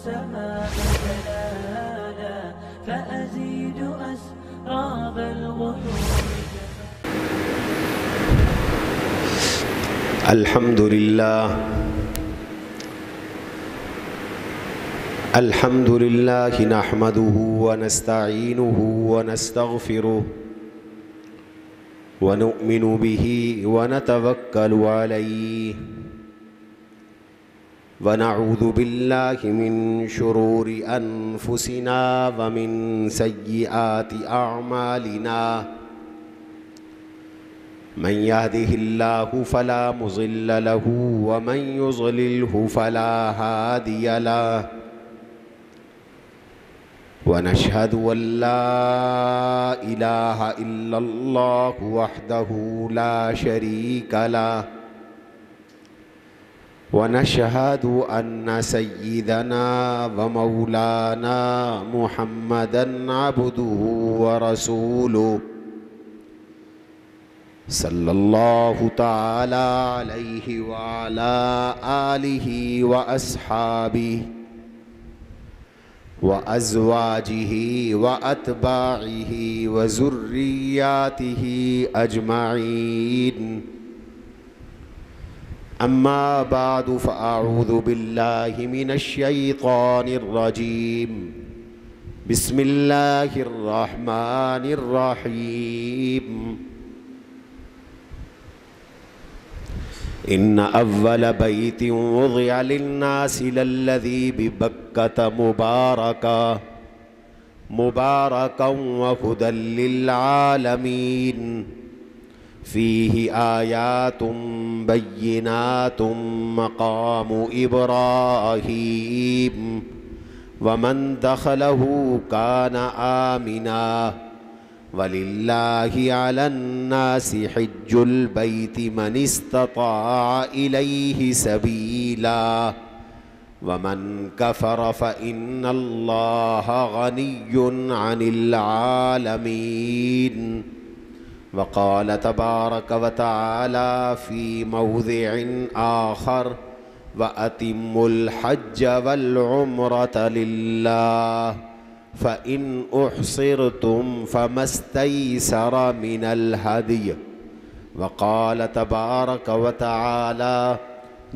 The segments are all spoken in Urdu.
والسماء جلالا فأزيد أسراب الغيوم. الحمد لله نحمده ونستعينه ونستغفره ونؤمن به ونتوكل عليه ونعوذ بالله من شرور أنفسنا ومن سيئات أعمالنا من يهده الله فلا مضل له ومن يضلله فلا هادي له ونشهد أن لا إله إلا الله وحده لا شريك له ونشهد أن سيدنا ومولانا محمدًا عبده ورسوله صلى الله تعالى عليه وعلى آله وأصحابه وأزواجه وأتباعه وذرياته أجمعين. أما بعد فأعوذ بالله من الشيطان الرجيم. بسم الله الرحمن الرحيم. إن أول بيت وضع للناس للذي ببكة مباركا وهدى للعالمين فيه آيات بينات مقام إبراهيم ومن دخله كان آمنا وَلِلَّهِ عَلَى النَّاسِ حِجُّ الْبَيْتِ مَنِ اسْتَطَاعَ إِلَيْهِ سَبِيلًا وَمَنْ كَفَرَ فَإِنَّ اللَّهَ غَنِيٌّ عَنِ الْعَالَمِينَ. وقال تبارك وتعالى في موضع آخر وَأَتِمُّوا الْحَجَّ وَالْعُمْرَةَ لِلَّهِ فَإِنْ أُحْصِرْتُمْ فَمَا اسْتَيْسَرَ مِنَ الْهَدْيِ. وقال تبارك وتعالى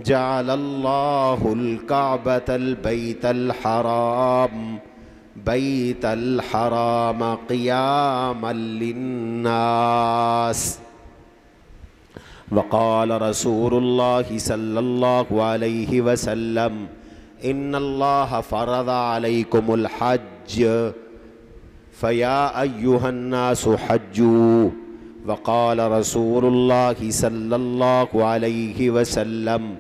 جعل الله الكعبة بيت الحرام قياما للناس. وقال رسول الله صلى الله عليه وسلم إن الله فرض عليكم الحج فيا أيها الناس حجوا. وقال رسول الله صلى الله عليه وسلم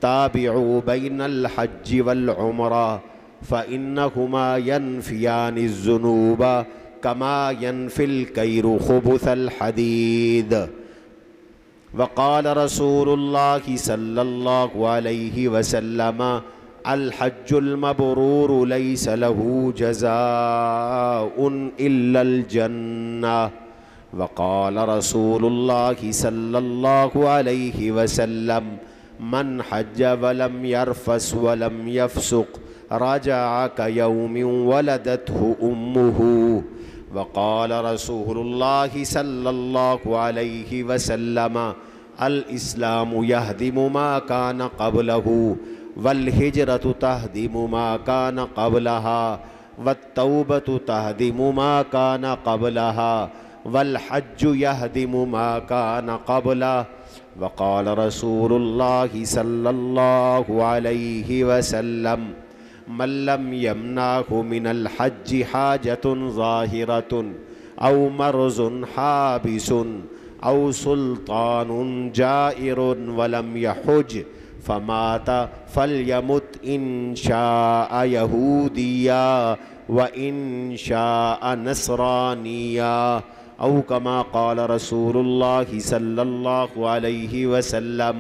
تابعوا بين الحج والعمرة فإنهما ينفيان الذنوب كما ينفي الكير خبث الحديد. وقال رسول الله صلى الله عليه وسلم الحج المبرور ليس له جزاء إلا الجنة. وقال رسول الله صلى الله عليه وسلم من حج ولم يرفث ولم يفسق رجع كيوم ولدته أمه. وقال رسول الله صلى الله عليه وسلم الإسلام يهدم ما كان قبله والہجرۃ تہدم ما کان قبلها والتوبۃ تہدم ما کان قبلها والحج یہدم ما کان قبلہ. وقال رسول اللہ صلی اللہ علیہ وسلم من لم يمنعه من الحج حاجة ظاہرة او مرض حابس او سلطان جائر ولم يحج فمات فلیمت ان شاء یہودیا وان شاء نصرانیا او کما قال رسول اللہ صلی اللہ علیہ وسلم.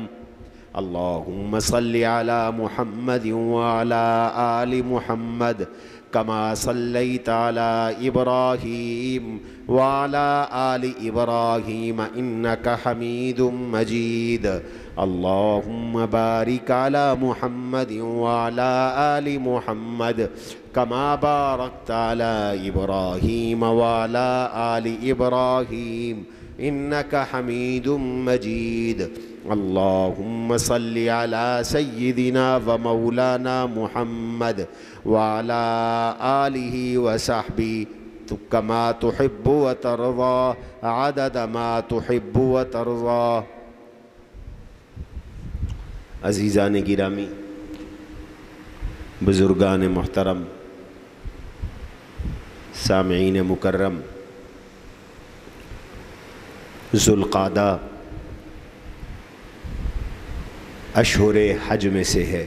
اللہم صل علی محمد وعلی آل محمد كما صليت على إبراهيم وعلى آل إبراهيم إنك حميد مجيد. اللهم بارك على محمد وعلى آل محمد كما باركت على إبراهيم وعلى آل إبراهيم إنك حميد مجيد. اللهم صل على سيدنا ومولانا محمد وعلى آله وصحبه كما تحب وترضى عدد ما تحب وترضى. عزیزان گرامی، بزرگان محترم، سامعین مکرم، ذوالقعدہ اشہر حج میں سے ہے.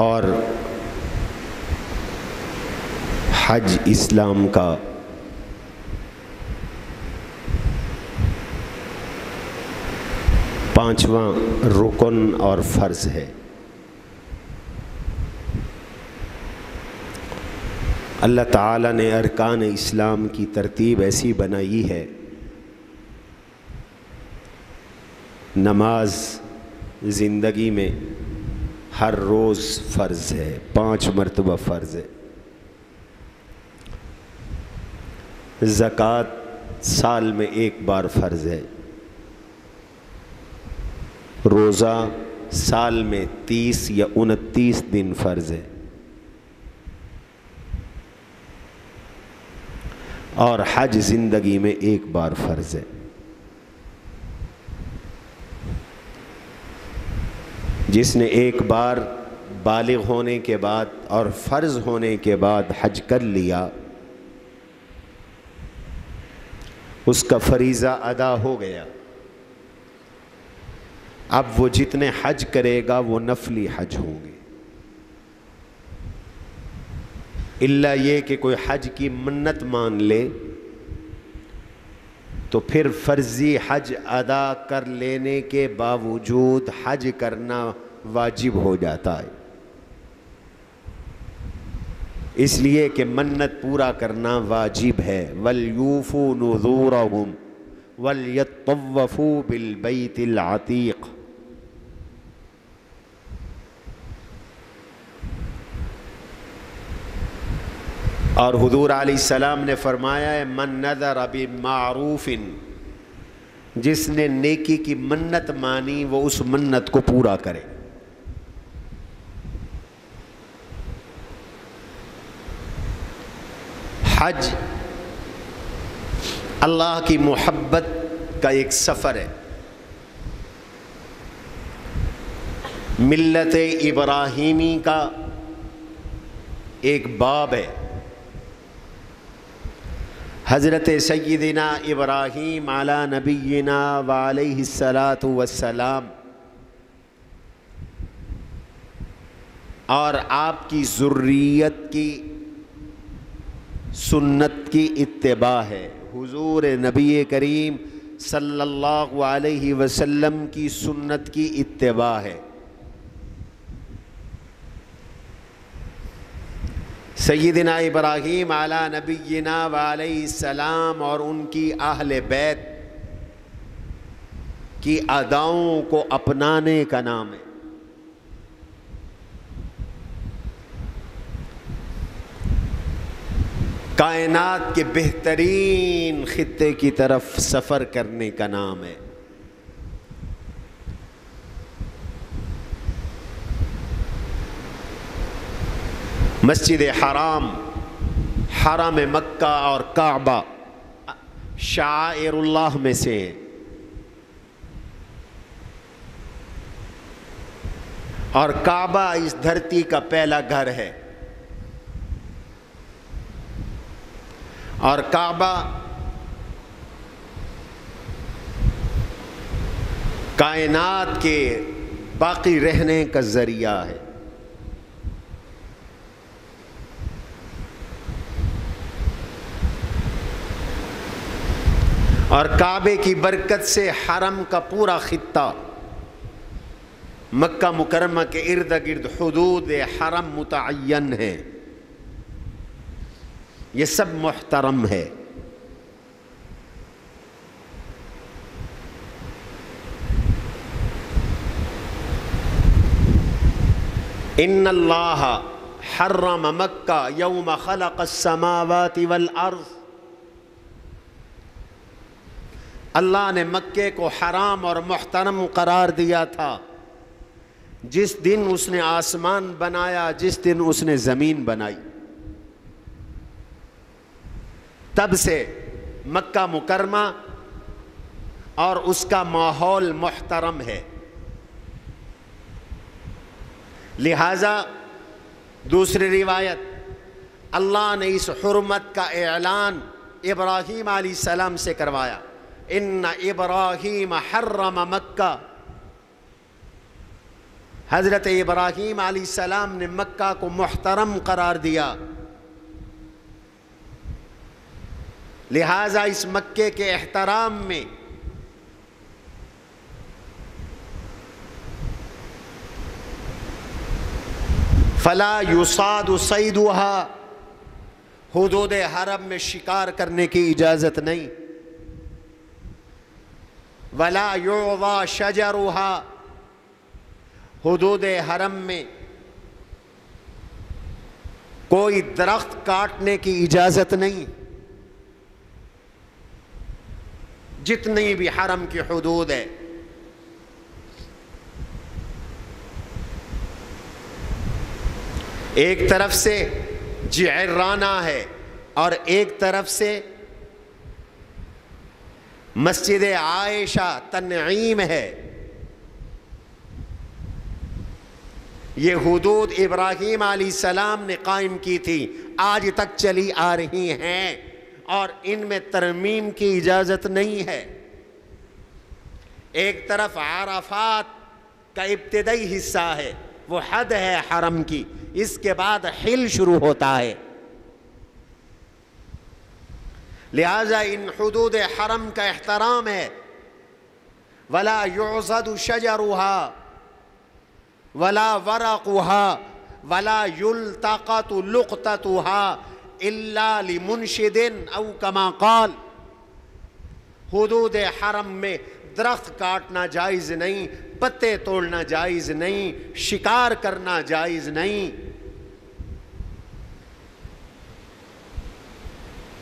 اور حج اسلام کا پانچواں رکن اور فرض ہے. اللہ تعالیٰ نے ارکان اسلام کی ترتیب ایسی بنائی ہے، نماز زندگی میں ہر روز فرض ہے، 5 مرتبہ فرض ہے. زکوٰۃ سال میں 1 بار فرض ہے. روزہ سال میں 30 یا 29 دن فرض ہے. اور حج زندگی میں 1 بار فرض ہے. جس نے 1 بار بالغ ہونے کے بعد اور فرض ہونے کے بعد حج کر لیا، اس کا فریضہ ادا ہو گیا. اب وہ جتنے حج کرے گا وہ نفلی حج ہوں گے، الا یہ کہ کوئی حج کی منت مان لے تو پھر فرضی حج ادا کر لینے کے باوجود حج کرنا واجب ہو جاتا ہے، اس لیے کہ منت پورا کرنا واجب ہے. وَلْيُوفُوا نُذُورَهُمْ وَلْيَطَّوَّفُوا بِالْبَيْتِ الْعَتِيقِ. اور حضور علیہ السلام نے فرمایا ہے من نذر بمعروف، جس نے نیکی کی منت مانی وہ اس منت کو پورا کرے. حج اللہ کی محبت کا ایک سفر ہے. ملت ابراہیمی کا ایک باب ہے. حضرت سیدنا ابراہیم علی نبینا وعلیہ الصلاۃ والسلام اور آپ کی ذریت کی سنت کی اتباع ہے. حضور نبی کریم صلی اللہ علیہ وسلم کی سنت کی اتباع ہے. سیدنا ابراہیم علی نبینا وعلیہ السلام اور ان کی اہل بیت کی اداؤں کو اپنانے کا نام ہے. کائنات کے بہترین خطے کی طرف سفر کرنے کا نام ہے. مسجد حرام، حرم مکہ اور کعبہ شعائر اللہ میں سے ہیں، اور کعبہ اس دھرتی کا پہلا گھر ہے. اور کعبہ کائنات کے باقی رہنے کا ذریعہ ہے. اور کعبے کی برکت سے حرم کا پورا خطہ، مکہ مکرمہ کے ارد گرد حدود حرم متعین ہے. یہ سب محترم ہے. ان اللہ حرم مکہ یوم خلق السماوات والارض. اللہ نے مکے کو حرام اور محترم قرار دیا تھا جس دن اس نے آسمان بنایا، جس دن اس نے زمین بنائی. تب سے مکہ مکرمہ اور اس کا ماحول محترم ہے. لہذا دوسری روایت، اللہ نے اس حرمت کا اعلان ابراہیم علیہ السلام سے کروایا. ان ابراہیم حرم مکہ. حضرت ابراہیم علیہ السلام نے مکہ کو محترم قرار دیا. لہذا اس مکے کے احترام میں فلا یصاد صیدها، حدود حرم میں شکار کرنے کی اجازت نہیں. ولا یعضى شجرها، حدود حرم میں کوئی درخت کاٹنے کی اجازت نہیں. جتنی بھی حرم کی حدود ہے، ایک طرف سے جعرانہ ہے اور ایک طرف سے مسجد عائشہ تنعیم ہے. یہ حدود ابراہیم علیہ السلام نے قائم کی تھی، آج تک چلی آ رہی ہیں اور ان میں ترمیم کی اجازت نہیں ہے. ایک طرف عرفات کا ابتدائی حصہ ہے، وہ حد ہے حرم کی، اس کے بعد حل شروع ہوتا ہے. لہذا ان حدود حرم کا احترام ہے. ولا يعضد شجرها ولا ورقها ولا يلتقط لقطتها الا لمنشد او كما قال. حدود حرم میں درخت کاٹنا جائز نہیں، پتے توڑنا جائز نہیں، شکار کرنا جائز نہیں.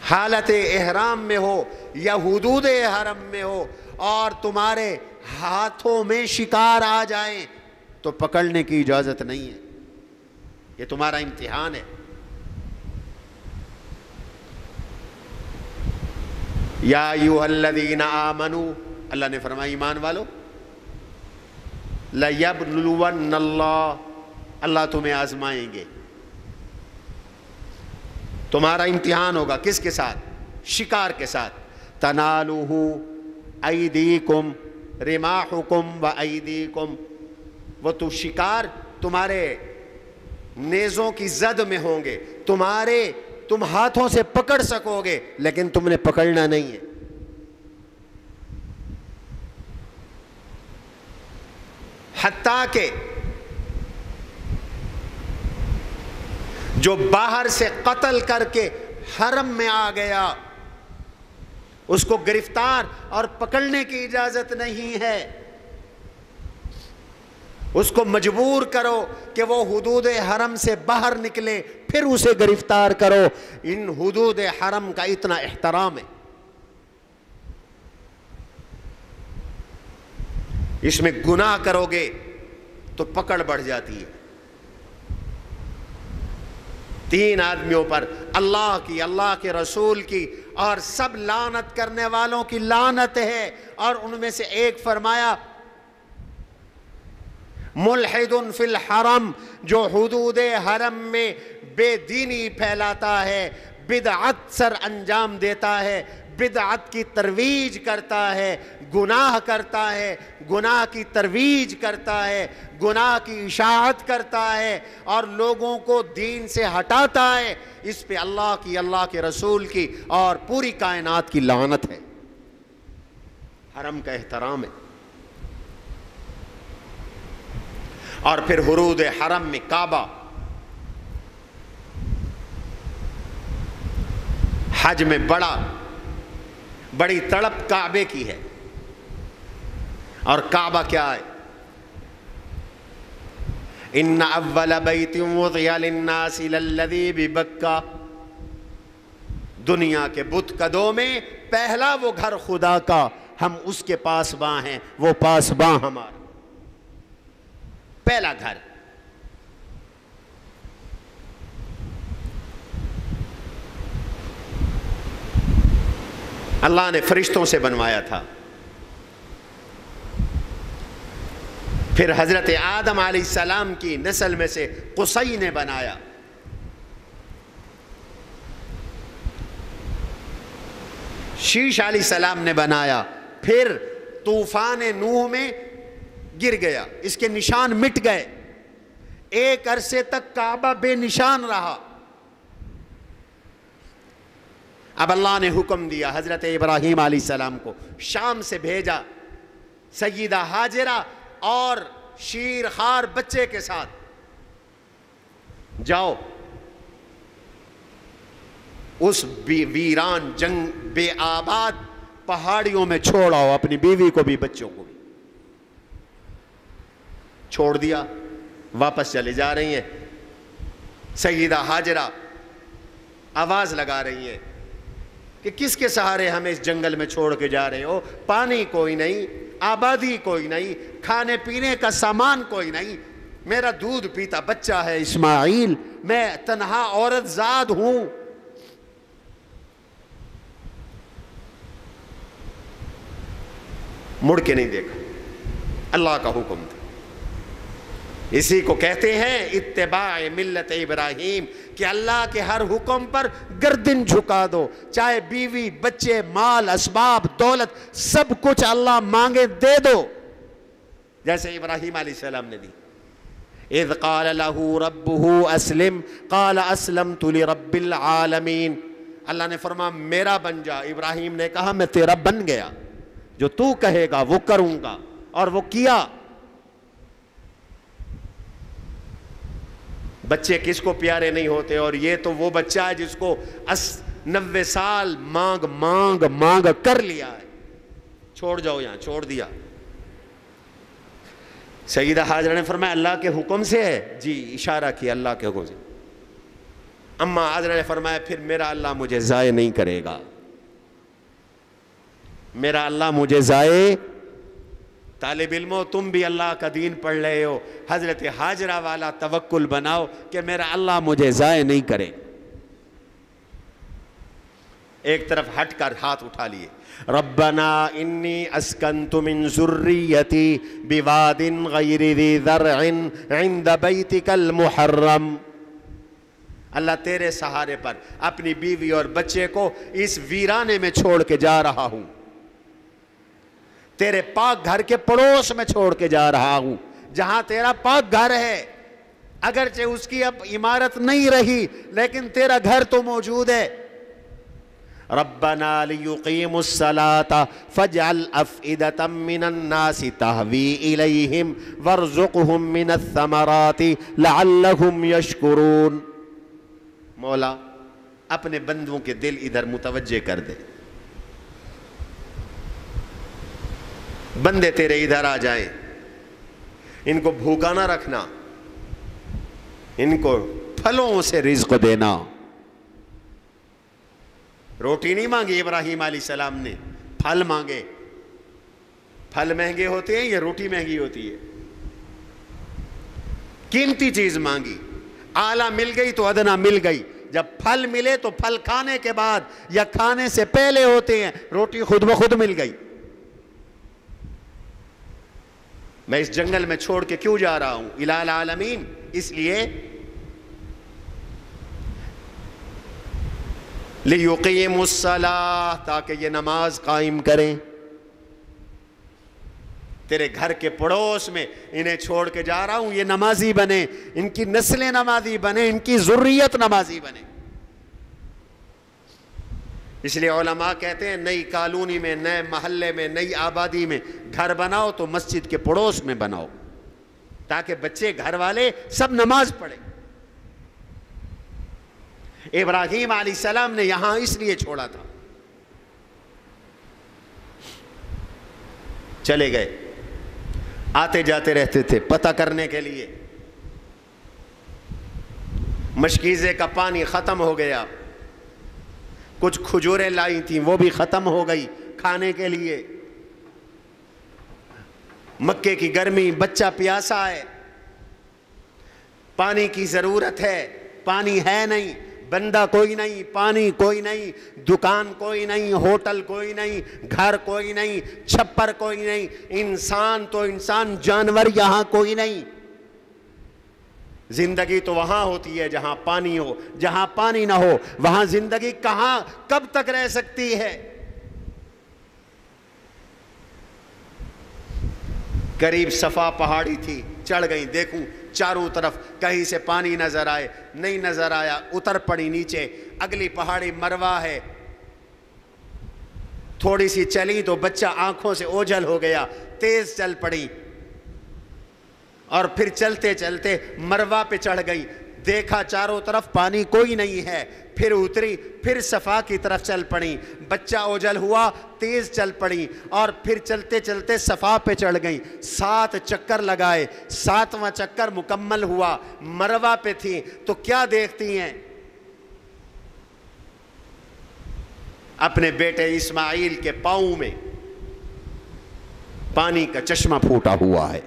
حالت احرام میں ہو یا حدود حرم میں ہو اور تمہارے ہاتھوں میں شکار آ جائیں تو پکڑنے کی اجازت نہیں ہے. یہ تمہارا امتحان ہے. یا ایھا الذین آمنوا، اللہ نے فرمایا ایمان والو، لَيَبْلُوَنَّ اللَّهُ، اللہ تمہیں آزمائیں گے. تمہارا امتحان ہوگا کس کے ساتھ؟ شکار کے ساتھ. تَنَالُهُ أَيْدِيكُمْ رِمَاحُكُمْ وَأَيْدِيكُمْ. وہ تو شکار تمہارے نیزوں کی زد میں ہوں گے، تم ہاتھوں سے پکڑ سکو گے لیکن تم نے پکڑنا نہیں ہے. حتیٰ کہ جو باہر سے قتل کر کے حرم میں آ گیا اس کو گرفتار اور پکڑنے کی اجازت نہیں ہے. اس کو مجبور کرو کہ وہ حدود حرم سے باہر نکلے، پھر اسے گرفتار کرو. ان حدود حرم کا اتنا احترام ہے. اس میں گناہ کرو گے تو پکڑ بڑھ جاتی ہے. 3 آدمیوں پر اللہ کی، اللہ کے رسول کی اور سب لعنت کرنے والوں کی لعنت ہے. اور ان میں سے ایک فرمایا ملحد فی الحرم، جو حدود حرم میں بے دینی پھیلاتا ہے، بدعت سر انجام دیتا ہے، بدعت کی ترویج کرتا ہے، گناہ کرتا ہے، گناہ کی ترویج کرتا ہے، گناہ کی اشاعت کرتا ہے اور لوگوں کو دین سے ہٹاتا ہے، اس پہ اللہ کی، اللہ کے رسول کی اور پوری کائنات کی لعنت ہے. حرم کا احترام ہے. اور پھر حدود حرم میں کعبہ، حج میں بڑی تڑپ کعبے کی ہے. اور کعبہ کیا ہے؟ ان اول بیت وضع للناس للذی ببکہ، دنیا کے بت کدوں میں پہلا وہ گھر خدا کا، ہم اس کے پاسباں ہیں، وہ پاسباں ہمارا پہلا گھر. اللہ نے فرشتوں سے بنوایا تھا، پھر حضرت آدم علیہ السلام کی نسل میں سے قصی نے بنایا، شیش علیہ السلام نے بنایا، پھر طوفان نوح میں گر گیا، اس کے نشان مٹ گئے، ایک عرصے تک کعبہ بے نشان رہا. اب اللہ نے حکم دیا حضرت ابراہیم علیہ السلام کو، شام سے بھیجا سیدہ ہاجرہ اور شیر خوار بچے کے ساتھ، جاؤ اس ویران جنگ بے آباد پہاڑیوں میں چھوڑ آؤ، اپنی بیوی کو بھی بچوں کو بھی. چھوڑ دیا، واپس چلے جا رہی ہیں. سیدہ ہاجرہ آواز لگا رہی ہیں کہ کس کے سہارے ہمیں اس جنگل میں چھوڑ کے جا رہے ہو؟ پانی کوئی نہیں، آبادی کوئی نہیں، کھانے پینے کا سامان کوئی نہیں، میرا دودھ پیتا بچہ ہے اسماعیل، میں تنہا عورت زاد ہوں. مڑ کے نہیں دیکھا، اللہ کا حکم تھا. اسی کو کہتے ہیں اتباع ملت ابراہیم، کہ اللہ کے ہر حکم پر گردن جھکا دو، چاہے بیوی بچے مال اسباب دولت سب کچھ اللہ مانگے دے دو، جیسے ابراہیم علیہ السلام نے دی. اذ قال له ربه اسلم قال اسلمت لرب العالمین. اللہ نے فرمایا میرا بن جا. ابراہیم نے کہا میں تیرا بن گیا، جو تو کہے گا وہ کروں گا، اور وہ کیا. بچے کس کو پیارے نہیں ہوتے، اور یہ تو وہ بچہ ہے جس کو 90 سال مانگ کر لیا ہے. چھوڑ جاؤ یہاں، چھوڑ دیا. سیدہ ہاجرہ نے فرمایا اللہ کے حکم سے ہے؟ جی، اشارہ کیا اللہ کے حکم سے. اما ہاجرہ نے فرمایا پھر میرا اللہ مجھے ضائع نہیں کرے گا، میرا اللہ مجھے ضائع. طالب علموں تم بھی اللہ کا دین پڑھ رہے ہو، حضرت ہاجرہ والا توکل بناؤ کہ میرا اللہ مجھے ضائع نہیں کرے. ایک طرف ہٹ کر ہاتھ اٹھا لیے، ربنا انی اسکنت من ذریتی بواد غیر ذی زرع عند بیتک المحرم. اللہ تیرے سہارے پر اپنی بیوی اور بچے کو اس ویرانے میں چھوڑ کے جا رہا ہوں، تیرے پاک گھر کے پڑوس میں چھوڑ کے جا رہا ہوں، جہاں تیرا پاک گھر ہے. اگرچہ اس کی اب عمارت نہیں رہی لیکن تیرا گھر تو موجود ہے. ربنا لیقیموا الصلاة فاجعل افئدة من الناس تهوی الیہم وارزقهم من الثمرات لعلهم یشکرون. مولا اپنے بندوں کے دل ادھر متوجہ کر دے، بندے تیرے ادھر آ جائیں، ان کو بھوکا نہ رکھنا، ان کو پھلوں سے رزق دینا. روٹی نہیں مانگی ابراہیم علیہ السلام نے، پھل مانگے. پھل مہنگے ہوتے ہیں یا روٹی مہنگی ہوتی ہے؟ قیمتی چیز مانگی، اعلیٰ مل گئی تو ادنا مل گئی. جب پھل ملے تو پھل کھانے کے بعد یا کھانے سے پہلے ہوتے ہیں، روٹی خود بخود مل گئی. میں اس جنگل میں چھوڑ کے کیوں جا رہا ہوں؟ الہ العالمین، اس لیے لیقیموا الصلاۃ، تاکہ یہ نماز قائم کریں. تیرے گھر کے پڑوس میں انہیں چھوڑ کے جا رہا ہوں، یہ نمازی بنے، ان کی نسلیں نمازی بنے، ان کی ذریت نمازی بنے. اس لیے علماء کہتے ہیں نئی کالونی میں، نئے محلے میں، نئی آبادی میں گھر بناؤ تو مسجد کے پڑوس میں بناؤ، تاکہ بچے گھر والے سب نماز پڑھیں. ابراہیم علیہ السلام نے یہاں اس لیے چھوڑا تھا. چلے گئے, آتے جاتے رہتے تھے پتہ کرنے کے لیے. مشکیزے کا پانی ختم ہو گیا, کچھ کھجوریں لائی تھیں وہ بھی ختم ہو گئی کھانے کے لیے. مکے کی گرمی, بچہ پیاسا ہے, پانی کی ضرورت ہے, پانی ہے نہیں, بندہ کوئی نہیں, پانی کوئی نہیں, دکان کوئی نہیں, ہوٹل کوئی نہیں, گھر کوئی نہیں, چھپر کوئی نہیں, انسان تو انسان, جانور یہاں کوئی نہیں. زندگی تو وہاں ہوتی ہے جہاں پانی ہو, جہاں پانی نہ ہو وہاں زندگی کہاں کب تک رہ سکتی ہے. قریب صفا پہاڑی تھی, چڑھ گئی, دیکھوں چاروں طرف کہیں سے پانی نظر آئے, نہیں نظر آیا, اتر پڑی نیچے. اگلی پہاڑی مروہ ہے, تھوڑی سی چلی تو بچہ آنکھوں سے اوجھل ہو گیا, تیز چل پڑی اور پھر چلتے چلتے مروہ پہ چڑھ گئی. دیکھا چاروں طرف پانی کوئی نہیں ہے, پھر اتری, پھر صفا کی طرف چل پڑی, بچہ اوجھل ہوا, تیز چل پڑی اور پھر چلتے چلتے صفا پہ چڑھ گئی. 7 چکر لگائے, 7واں چکر مکمل ہوا, مروہ پہ تھی تو کیا دیکھتی ہیں؟ اپنے بیٹے اسماعیل کے پاؤں میں پانی کا چشمہ پھوٹا ہوا ہے.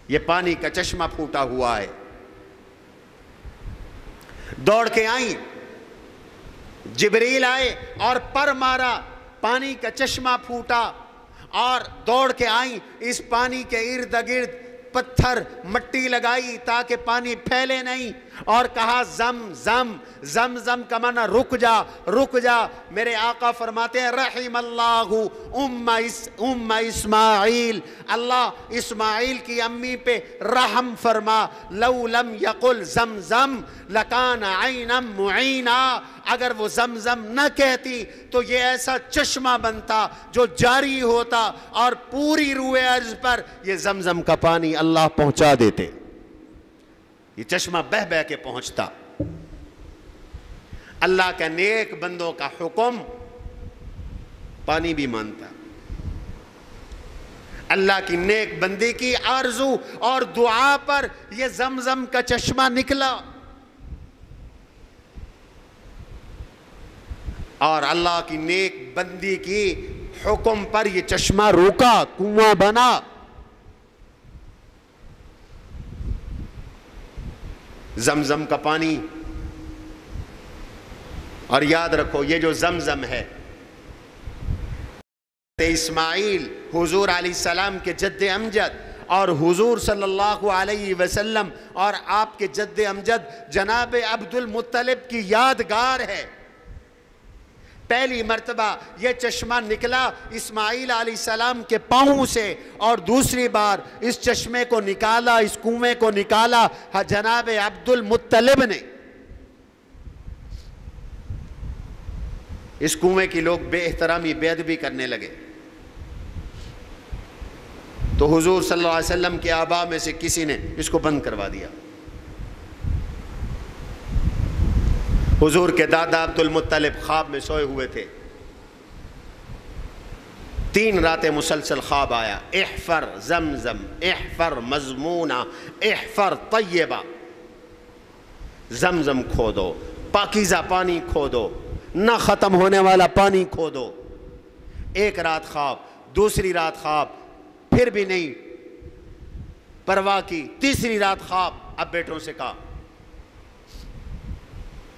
یہ پانی کا چشمہ پھوٹا ہوا ہے. دوڑ کے آئیں, جبریل آئے اور پر مارا, پانی کا چشمہ پھوٹا, اور دوڑ کے آئیں, اس پانی کے ارد گرد پتھر مٹی لگائی تاکہ پانی پھیلے نہیں, اور کہا زم زم. زم زم کا معنی رک جا, رک جا. میرے آقا فرماتے ہیں رحم اللہ ام اسماعیل, اللہ اسماعیل کی امی پہ رحم فرما. لو لم یقل زم زم لکان عینا معینا, اگر وہ زمزم نہ کہتی تو یہ ایسا چشمہ بنتا جو جاری ہوتا, اور پوری روئے ارض پر یہ زمزم کا پانی اللہ پہنچا دیتے. یہ چشمہ بہ بہ کے پہنچتا. اللہ کا نیک بندوں کا حکم پانی بھی مانتا. اللہ کی نیک بندی کی آرزو اور دعا پر یہ زمزم کا چشمہ نکلا, اور اللہ کی نیک بندی کی حکم پر یہ چشمہ روکا, کنواں بنا. زمزم کا پانی. اور یاد رکھو یہ جو زمزم ہے, اسماعیل حضور علیہ السلام کے جد امجد اور حضور صلی اللہ علیہ وسلم اور آپ کے جد امجد جناب عبد المطلب کی یادگار ہے. پہلی مرتبہ یہ چشمہ نکلا اسماعیل علیہ السلام کے پاؤں سے, اور دوسری بار اس چشمے کو نکالا, اس کنویں کو نکالا جناب عبد المطلب نے. اس کنویں کی لوگ بے احترامی بے ادبی کرنے لگے, تو حضور صلی اللہ علیہ وسلم کے آباء میں سے کسی نے اس کو بند کروا دیا. حضور کے دادا عبد المطلب خواب میں سوئے ہوئے تھے, 3 راتیں مسلسل خواب آیا, احفر زمزم, احفر مضمونہ, احفر طیبہ. زمزم کھودو, پاکیزہ پانی کھودو, نہ ختم ہونے والا پانی کھودو. 1 رات خواب, دوسری رات خواب, پھر بھی نہیں پرواہ کی, تیسری رات خواب. اب بیٹوں سے کہا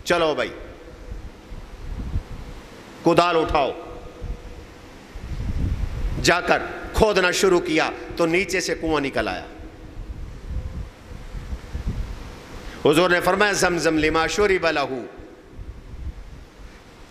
چلو بھائی کدال اٹھاؤ. جا کر کھودنا شروع کیا تو نیچے سے کنواں نکل آیا. حضور نے فرمایا زمزم لما شرب لہ,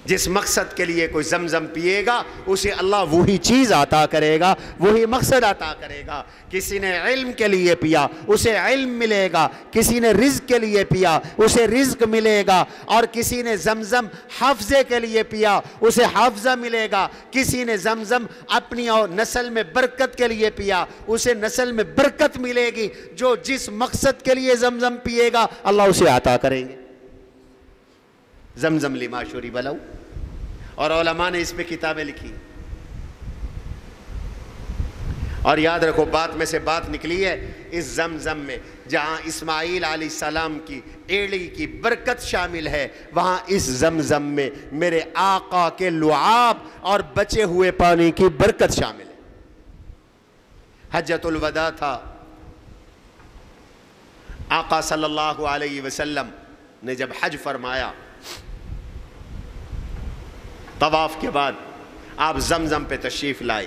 جس مقصد کے لیے کوئی زمزم پیے گا اسے اللہ وہی چیز عطا کرے گا, وہی مقصد عطا کرے گا. کسی نے علم کے لیے پیا اسے علم ملے گا, کسی نے رزق کے لیے پیا اسے رزق ملے گا, اور کسی نے زمزم حافظے کے لیے پیا اسے حافظہ ملے گا, کسی نے زمزم اپنی اور نسل میں برکت کے لیے پیا اسے نسل میں برکت ملے گی. جو جس مقصد کے لیے زمزم پیے گا اللہ اسے عطا کریں گے. زمزم لما شرب لہ، اور علماء نے اس پہ کتابیں لکھی. اور یاد رکھو بات میں سے بات نکلی ہے، اس زمزم میں جہاں اسماعیل علیہ السلام کی ایڑی کی برکت شامل ہے، وہاں اس زمزم میں میرے آقا کے لعاب اور بچے ہوئے پانی کی برکت شامل ہے. حجۃ الوداع تھا، آقا صلی اللہ علیہ وسلم نے جب حج فرمایا، طواف کے بعد آپ زمزم پہ تشریف لائے.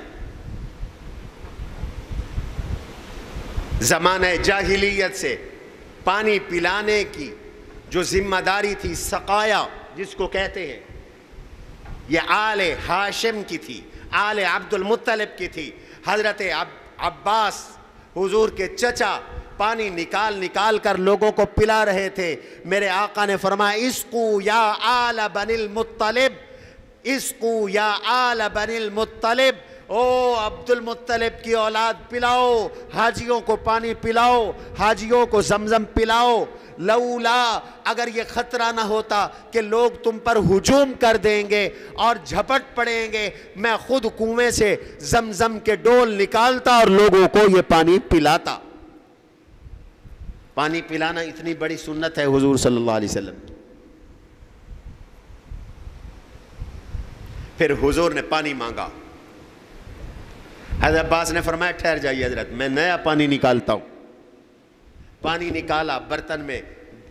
زمانہ جاہلیت سے پانی پلانے کی جو ذمہ داری تھی، سقایا جس کو کہتے ہیں، یہ آل ہاشم کی تھی، آل عبد المطلب کی تھی. حضرت عباس حضور کے چچا پانی نکال نکال کر لوگوں کو پلا رہے تھے. میرے آقا نے فرمایا اسقو یا آل بنی المطلب، اسقو یا آل بنی المطلب، او عبد المطلب کی اولاد پلاؤ، حاجیوں کو پانی پلاؤ، حاجیوں کو زمزم پلاؤ. لولا، اگر یہ خطرہ نہ ہوتا کہ لوگ تم پر ہجوم کر دیں گے اور جھپٹ پڑیں گے، میں خود کنویں سے زمزم کے ڈول نکالتا اور لوگوں کو یہ پانی پلاتا. پانی پلانا اتنی بڑی سنت ہے حضور صلی اللہ علیہ وسلم کی. پھر حضور نے پانی مانگا. حضرت عباس نے فرمایا ٹھہر جائیے حضرت، میں نیا پانی نکالتا ہوں. پانی نکالا برتن میں،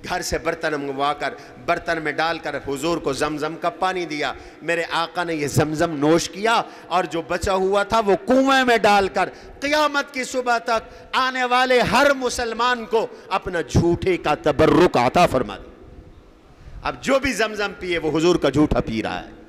گھر سے برتن منگوا کر برتن میں ڈال کر حضور کو زمزم کا پانی دیا. میرے آقا نے یہ زمزم نوش کیا اور جو بچا ہوا تھا وہ کنویں میں ڈال کر قیامت کی صبح تک آنے والے ہر مسلمان کو اپنا جھوٹے کا تبرک عطا فرما دیا. اب جو بھی زمزم پیے وہ حضور کا جھوٹا پی رہا ہے.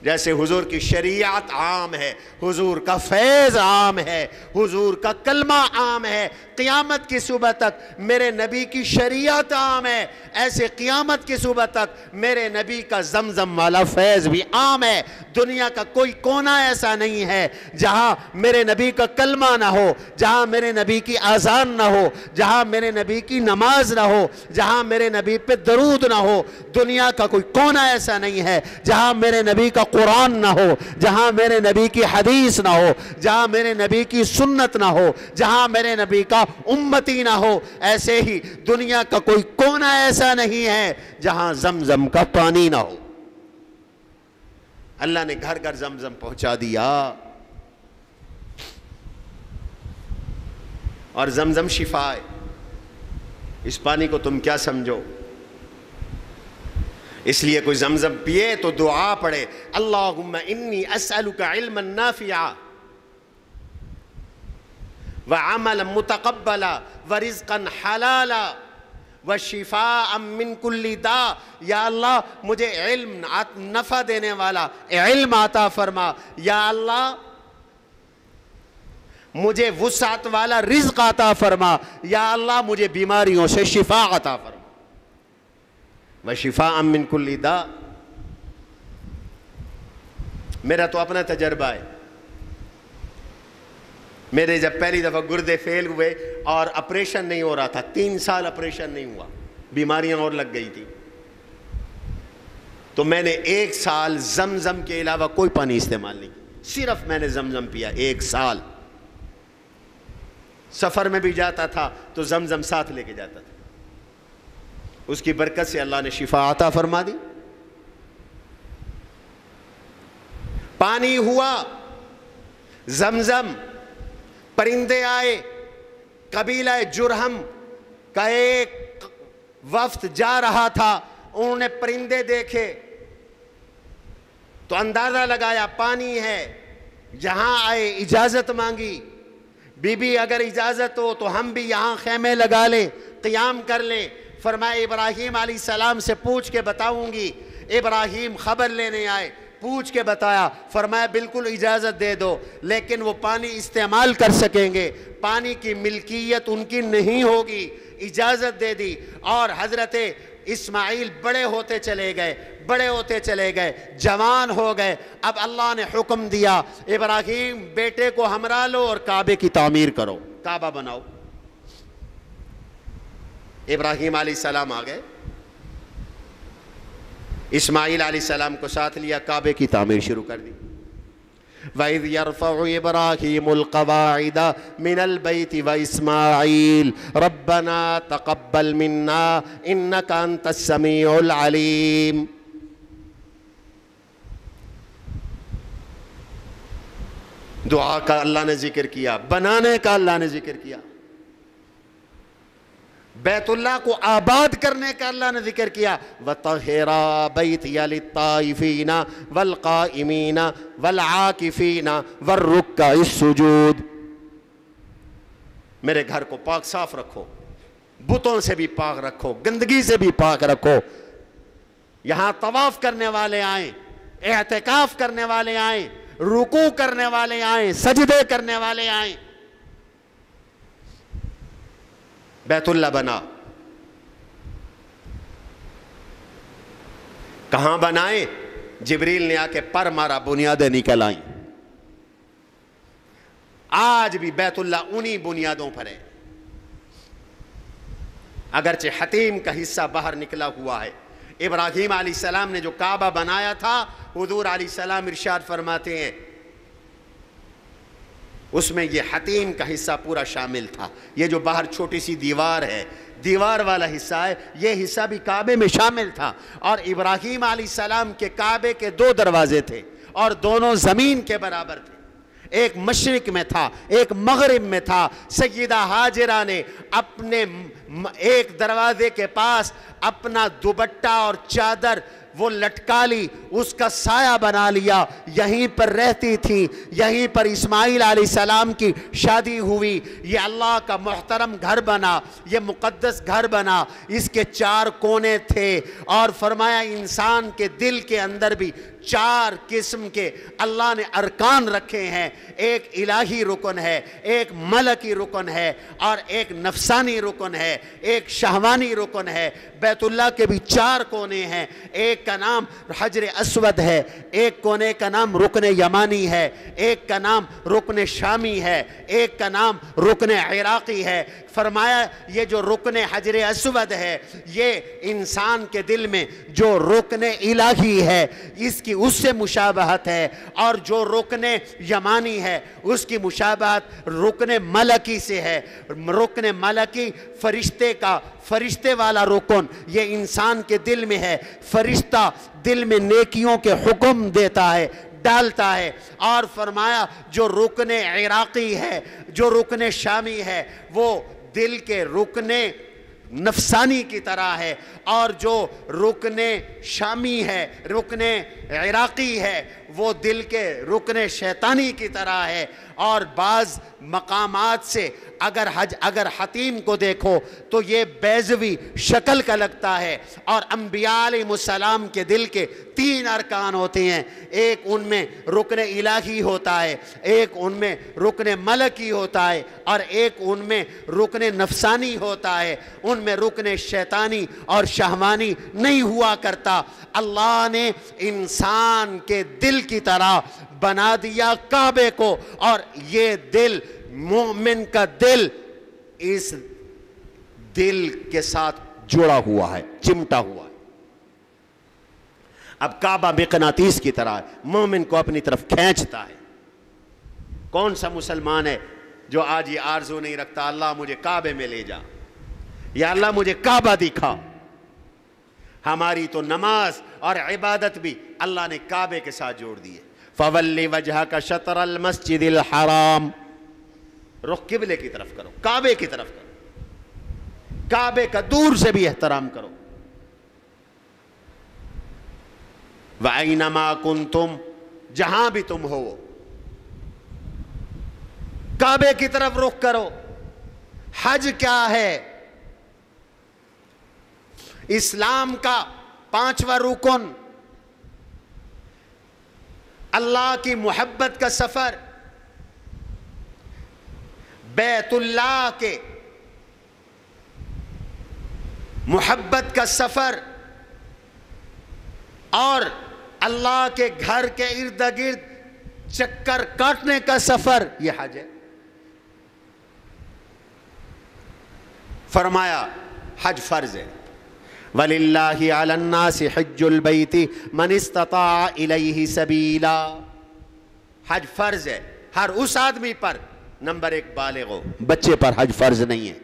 جیسے حضور کی شریعت عام ہے، حضور کا فیض عام ہے، حضور کا کلمہ عام ہے، قیامت کی صبح تک میرے نبی کی شریعت عام ہے، ایسے قیامت کی صبح تک میرے نبی کا زمزم والا فیض بھی عام ہے. دنیا کا کوئی کونا ایسا نہیں ہے جہاں میرے نبی کا کلمہ نہ ہو، جہاں میرے نبی کی اذان نہ ہو، جہاں میرے نبی کی نماز نہ ہو، جہاں میرے نبی پہ درود نہ ہو. دنیا کا کوئی کونا ایسا نہیں ہے جہاں میرے نبی کا قرآن نہ ہو، جہاں میرے نبی کی حدیث نہ ہو، جہاں میرے نبی کی سنت نہ ہو، جہاں میرے نبی کا امتی نہ ہو. ایسے ہی دنیا کا کوئی کونا ایسا نہیں ہے جہاں زمزم کا پانی نہ ہو. اللہ نے گھر گھر زمزم پہنچا دیا، اور زمزم شفا ہے. اس پانی کو تم کیا سمجھو؟ اس لیے کوئی زمزم پیے تو دعا پڑھے، اللہم انی اسألک علما نافعا وعملا متقبلا ورزقا حلالا وشفاء من کل داء. یا اللہ مجھے علم نفع دینے والا علم عطا فرما، یا اللہ مجھے وسعت والا رزق عطا فرما، یا اللہ مجھے بیماریوں سے شفا عطا فرما. وشفاء من کل داء. میرا تو اپنا تجربہ ہے. میرے جب پہلی دفعہ گردے فیل ہوئے اور آپریشن نہیں ہو رہا تھا، 3 سال آپریشن نہیں ہوا، بیماریاں اور لگ گئی تھی، تو میں نے 1 سال زمزم کے علاوہ کوئی پانی استعمال نہیں کیا. صرف میں نے زمزم پیا 1 سال. سفر میں بھی جاتا تھا تو زمزم ساتھ لے کے جاتا تھا. اس کی برکت سے اللہ نے شفا عطا فرما دی. پانی ہوا زمزم، پرندے آئے. قبیلہ جرہم کا ایک وفد جا رہا تھا، انہوں نے پرندے دیکھے تو اندازہ لگایا پانی ہے. جہاں آئے اجازت مانگی، بی بی اگر اجازت ہو تو ہم بھی یہاں خیمے لگا لیں، قیام کر لیں. فرمایا ابراہیم علیہ السلام سے پوچھ کے بتاؤں گی. ابراہیم خبر لینے آئے، پوچھ کے بتایا. فرمایا بالکل اجازت دے دو، لیکن وہ پانی استعمال کر سکیں گے، پانی کی ملکیت ان کی نہیں ہوگی. اجازت دے دی. اور حضرت اسماعیل بڑے ہوتے چلے گئے، بڑے ہوتے چلے گئے، جوان ہو گئے. اب اللہ نے حکم دیا ابراہیم بیٹے کو ہمراہ لو اور کعبے کی تعمیر کرو، کعبہ بناؤ. ابراہیم علیہ السلام آ گئے. اسماعیل علیہ السلام کو ساتھ لیا, کعبے کی تعمیر شروع کر دی. وَإِذْ يَرْفَعُ إِبْرَاهِيمُ الْقَوَاعِدَ مِنَ الْبَيْتِ وَإِسْمَاعِيلُ رَبَّنَا تَقَبَّلْ مِنَّا إِنَّكَ أَنْتَ السَّمِيعُ الْعَلِيمُ. دعا کا اللہ نے ذکر کیا, بنانے کا اللہ نے ذکر کیا, بیت اللہ کو آباد کرنے کا اللہ نے ذکر کیا. وَطَهِّرَ بَيْتِيَ لِلطَّائِفِينَ وَالْقَائِمِينَ وَالْعَاكِفِينَ وَالرُّكَّعِ السُّجُودِ. میرے گھر کو پاک صاف رکھو, بتوں سے بھی پاک رکھو, گندگی سے بھی پاک رکھو. یہاں طواف کرنے والے آئیں, اعتکاف کرنے والے آئیں, رکوع کرنے والے آئیں, سجدے کرنے والے آئیں. بیت اللہ بنا. کہاں بنائے؟ جبریل نے آ کے پر مارا, بنیادیں نکل آئیں. آج بھی بیت اللہ انہی بنیادوں پر ہے, اگرچہ حتیم کا حصہ باہر نکلا ہوا ہے. ابراہیم علیہ السلام نے جو کعبہ بنایا تھا, حضور علیہ السلام ارشاد فرماتے ہیں اس میں یہ حتیم کا حصہ پورا شامل تھا. یہ جو باہر چھوٹی سی دیوار ہے, دیوار والا حصہ ہے, یہ حصہ بھی کعبے میں شامل تھا. اور ابراہیم علیہ السلام کے کعبے کے 2 دروازے تھے اور دونوں زمین کے برابر تھے. ایک مشرق میں تھا, ایک مغرب میں تھا. سیدہ ہاجرہ نے اپنے ایک دروازے کے پاس اپنا دوپٹہ اور چادر وہ لٹکا لی, اس کا سایہ بنا لیا, یہیں پر رہتی تھی. یہیں پر اسماعیل علیہ السلام کی شادی ہوئی. یہ اللہ کا محترم گھر بنا, یہ مقدس گھر بنا. اس کے 4 کونے تھے اور فرمایا انسان کے دل کے اندر بھی 4 قسم کے اللہ نے ارکان رکھے ہیں. ایک الہی رکن ہے, ایک ملکی رکن ہے, اور ایک نفسانی رکن ہے, ایک شہوانی رکن ہے. بیت اللہ کے بھی 4 کونے ہیں. ایک کا نام حجر اسود ہے, ایک کونے کا نام رکن یمانی ہے, ایک کا نام رکن شامی ہے, ایک کا نام رکن عراقی ہے. فرمایا یہ جو رکن حجر اسود ہے یہ انسان کے دل میں جو رکن الہی ہے اس کی اس سے مشابہت ہے, اور جو رکن یمانی ہے اس کی مشابہت رکن ملکی سے ہے. رکن ملکی فرشتے والا رکن, یہ انسان کے دل میں ہے. فرشتہ دل میں نیکیوں کے حکم دیتا ہے, ڈالتا ہے. اور فرمایا جو رکن عراقی ہے, جو رکن شامی ہے, وہ دل کے رکن نفسانی کی طرح ہے, اور جو رکن شامی ہے, رکن عراقی ہے, وہ دل کے رکن شیطانی کی طرح ہے. اور بعض مقامات سے اگر حتیم کو دیکھو تو یہ بیضوی شکل کا لگتا ہے. اور انبیاء علیہ السلام کے دل کے 3 ارکان ہوتے ہیں. ایک ان میں رکن الہی ہوتا ہے, ایک ان میں رکن ملکی ہوتا ہے, اور ایک ان میں رکن نفسانی ہوتا ہے. ان میں رکن شیطانی اور شہوانی نہیں ہوا کرتا. اللہ نے انسان کے دل کی طرح بنا دیا کعبے کو, اور یہ دل, مومن کا دل, اس دل کے ساتھ جڑا ہوا ہے, چمٹا ہوا ہے. اب کعبہ مقناطیس کی طرح مومن کو اپنی طرف کھینچتا ہے. کون سا مسلمان ہے جو آج یہ آرزو نہیں رکھتا اللہ مجھے کعبے میں لے جا, یا اللہ مجھے کعبہ دکھا. ہماری تو نماز اور عبادت بھی اللہ نے کعبے کے ساتھ جوڑ دی ہے. فَوَلِّ وَجْهَكَ شَطْرَ الْمَسْجِدِ الْحَرَامِ, رخ قبلے کی طرف کرو, کعبے کی طرف کرو, کعبے کا دور سے بھی احترام کرو. وَأَيْنَمَا كُنْتُمْ, جہاں بھی تم ہو کعبے کی طرف رخ کرو. حج کیا ہے؟ اسلام کا 5واں رکن, اللہ کی محبت کا سفر. بیت اللہ کے محبت کا سفر اور اللہ کے گھر کے ارد گرد چکر کاٹنے کا سفر, یہ حج ہے. فرمایا حج فرض ہے. وَلِلَّهِ عَلَى النَّاسِ حِجُّ الْبَيْتِ مَنِ اسْتَطَاعَ إِلَيْهِ سَبِيلًا. حج فرض ہے ہر اس آدمی پر، نمبر 1 بالغ ہو. بچے پر حج فرض نہیں ہے.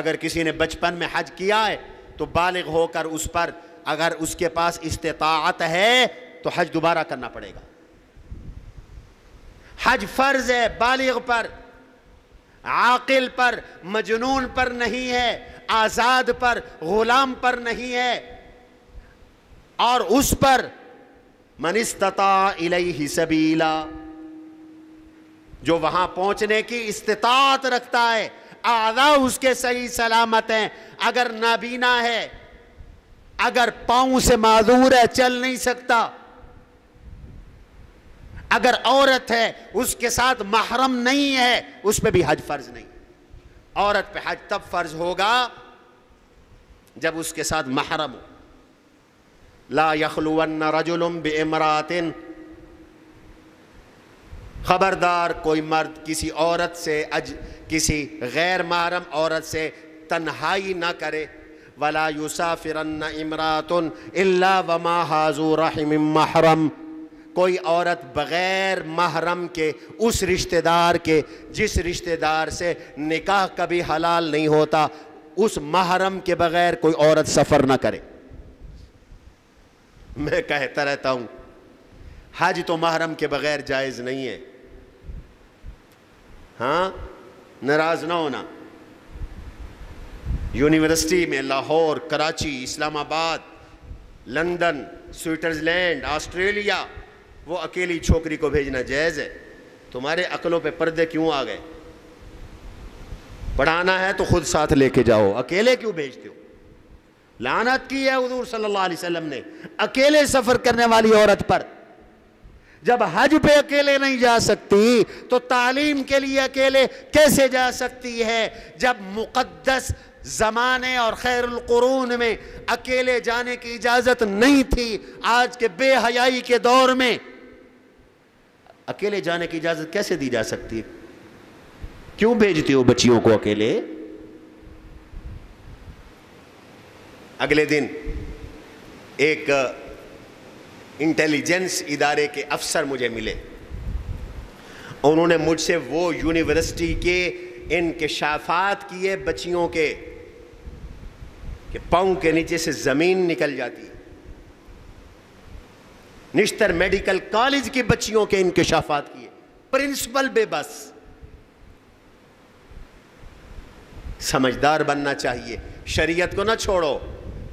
اگر کسی نے بچپن میں حج کیا ہے تو بالغ ہو کر اس پر اگر اس کے پاس استطاعت ہے تو حج دوبارہ کرنا پڑے گا. حج فرض ہے بالغ پر، عاقل پر، مجنون پر نہیں ہے، آزاد پر، غلام پر نہیں ہے، اور اس پر من استطاع الیہ سبیلا، جو وہاں پہنچنے کی استطاعت رکھتا ہے، اعضاء اس کے صحیح سلامت ہیں. اگر نابینا ہے، اگر پاؤں سے معذور ہے، چل نہیں سکتا، اگر عورت ہے اس کے ساتھ محرم نہیں ہے، اس پہ بھی حج فرض نہیں. عورت پہ حج تب فرض ہوگا جب اس کے ساتھ محرم ہو. لا یخلون رجل بامرأة، خبردار کوئی مرد کسی عورت سے کسی غیر محرم عورت سے تنہائی نہ کرے. ولا یسافرن امرأة الا ومعها ذو رحم محرم، کوئی عورت بغیر محرم کے اس رشتہ دار کے جس رشتہ دار سے نکاح کبھی حلال نہیں ہوتا، اس محرم کے بغیر کوئی عورت سفر نہ کرے. میں کہتا رہتا ہوں حج تو محرم کے بغیر جائز نہیں ہے. ہاں ناراض نہ ہونا. یونیورسٹی میں لاہور، کراچی، اسلام آباد، لندن، سوئٹزرلینڈ، آسٹریلیا، وہ اکیلی چھوکری کو بھیجنا جائز ہے. تمہارے عقلوں پہ پردے کیوں آ گئے؟ پڑھانا ہے تو خود ساتھ لے کے جاؤ، اکیلے کیوں بھیجتے ہو؟ لعنت کی ہے حضور صلی اللہ علیہ وسلم نے اکیلے سفر کرنے والی عورت پر. جب حج پہ اکیلے نہیں جا سکتی تو تعلیم کے لیے اکیلے کیسے جا سکتی ہے؟ جب مقدس زمانے اور خیر القرون میں اکیلے جانے کی اجازت نہیں تھی، آج کے بے حیائی کے دور میں اکیلے جانے کی اجازت کیسے دی جا سکتی ہے؟ کیوں بھیجتی ہو بچیوں کو اکیلے؟ اگلے دن ایک انٹیلیجنس ادارے کے افسر مجھے ملے. انہوں نے مجھ سے وہ یونیورسٹی کے انکشافات کیے بچیوں کے کہ پاؤں کے نیچے سے زمین نکل جاتی. نشتر میڈیکل کالج کی بچیوں کے انکشافات کیے. پرنسپل بے بس. سمجھدار بننا چاہیے، شریعت کو نہ چھوڑو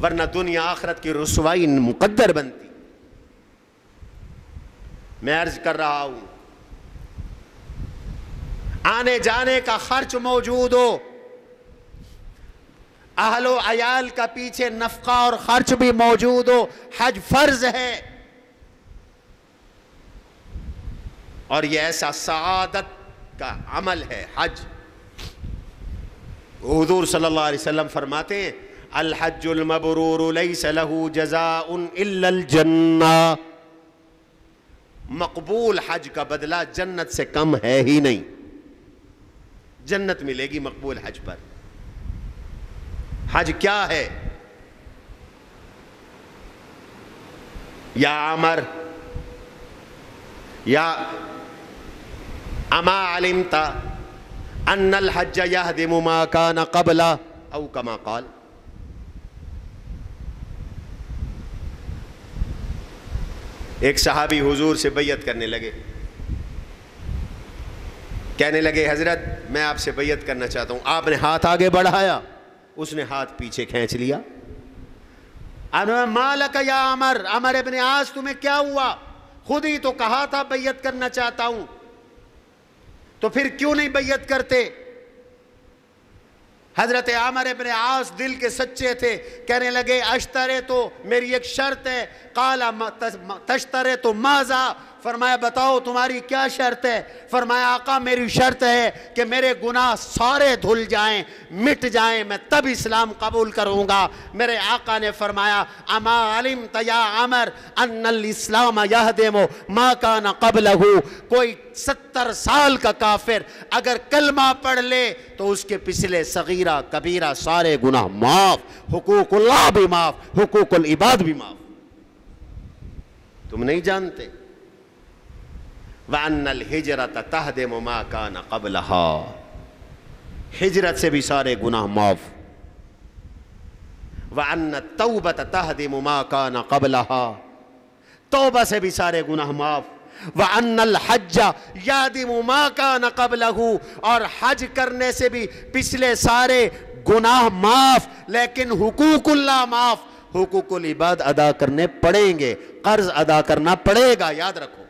ورنہ دنیا آخرت کی رسوائی مقدر بنتی. میں عرض کر رہا ہوں آنے جانے کا خرچ موجود ہو، اہل و عیال کا پیچھے نفقہ اور خرچ بھی موجود ہو، حج فرض ہے. اور یہ ایسا سعادت کا عمل ہے حج. حضور صلی اللہ علیہ وسلم فرماتے ہیں الحج المبرور لیس له جزاء الا الجنہ. مقبول حج کا بدلہ جنت سے کم ہے ہی نہیں. جنت ملے گی مقبول حج پر. حج کیا ہے؟ یا عمر یا اما علمت ان الحج يهدم ما كان قبل او كما قال. ایک صحابی حضور سے بیعت کرنے لگے، کہنے لگے حضرت میں آپ سے بیعت کرنا چاہتا ہوں. آپ نے ہاتھ آگے بڑھایا، اس نے ہاتھ پیچھے کھینچ لیا. مالک یا عمر، عمر ابن عاص تمہیں کیا ہوا؟ خود ہی تو کہا تھا بیعت کرنا چاہتا ہوں، تو پھر کیوں نہیں بیعت کرتے؟ حضرت عمر ابن عاص دل کے سچے تھے، کہنے لگے اشترے تو میری ایک شرط ہے. قال تشترے تو ماذا؟ فرمایا بتاؤ تمہاری کیا شرط ہے؟ فرمایا آقا میری شرط ہے کہ میرے گناہ سارے دھل جائیں، مٹ جائیں، میں تب اسلام قبول کروں گا۔ میرے آقا نے فرمایا اما علمت یا عمر ان الاسلام یہدم ما کان قبلہ، کوئی 70 سال کا کافر اگر کلمہ پڑھ لے تو اس کے پچھلے صغیرہ کبیرہ سارے گناہ معاف، حقوق اللہ بھی معاف، حقوق العباد بھی معاف۔ تم نہیں جانتے؟ وَأَنَّ الْحِجْرَةَ تَهْدِمُ مَا كَانَ قَبْلَهَا، ہجرت سے بھی سارے گناہ معاف۔ وَأَنَّ التَّوْبَةَ تَهْدِمُ مَا كَانَ قَبْلَهَا، توبہ سے بھی سارے گناہ معاف۔ وَأَنَّ الْحَجَّ يَهْدِمُ مَا كَانَ قَبْلَهُ، اور حج کرنے سے بھی پچھلے سارے گناہ معاف، لیکن حقوق اللہ معاف، حقوق العباد ادا کرنے پڑیں گے، قرض ادا کرنا پڑے گا، یاد رکھو۔